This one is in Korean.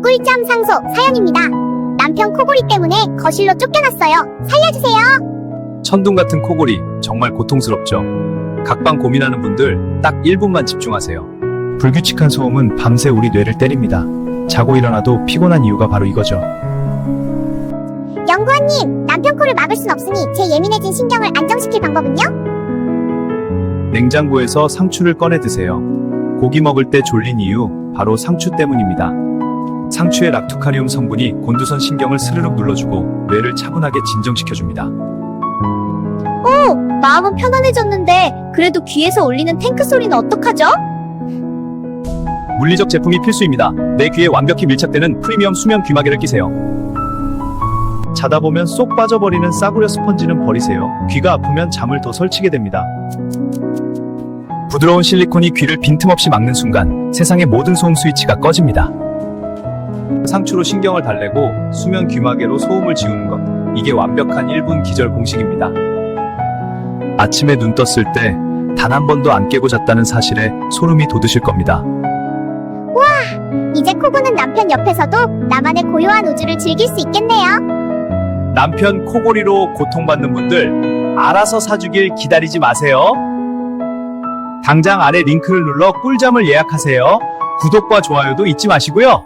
꿀잠 상소 사연입니다. 남편 코골이 때문에 거실로 쫓겨났어요. 살려주세요. 천둥 같은 코골이 정말 고통스럽죠. 각방 고민하는 분들 딱 1분만 집중하세요. 불규칙한 소음은 밤새 우리 뇌를 때립니다. 자고 일어나도 피곤한 이유가 바로 이거죠. 연구원님, 남편 코를 막을 순 없으니 제 예민해진 신경을 안정시킬 방법은요? 냉장고에서 상추를 꺼내 드세요. 고기 먹을 때 졸린 이유 바로 상추 때문입니다. 상추의 락투카리움 성분이 곤두선 신경을 스르륵 눌러주고 뇌를 차분하게 진정시켜줍니다. 오, 마음은 편안해졌는데 그래도 귀에서 울리는 탱크 소리는 어떡하죠? 물리적 제품이 필수입니다. 내 귀에 완벽히 밀착되는 프리미엄 수면 귀마개를 끼세요. 자다 보면 쏙 빠져버리는 싸구려 스펀지는 버리세요. 귀가 아프면 잠을 더 설치게 됩니다. 부드러운 실리콘이 귀를 빈틈없이 막는 순간 세상의 모든 소음 스위치가 꺼집니다. 상추로 신경을 달래고 수면 귀마개로 소음을 지우는 것, 이게 완벽한 1분 기절 공식입니다. 아침에 눈 떴을 때 단 한 번도 안 깨고 잤다는 사실에 소름이 돋으실 겁니다. 이제 코고는 남편 옆에서도 나만의 고요한 우주를 즐길 수 있겠네요. 남편 코골이로 고통받는 분들 알아서 사주길 기다리지 마세요. 당장 아래 링크를 눌러 꿀잠을 예약하세요. 구독과 좋아요도 잊지 마시고요.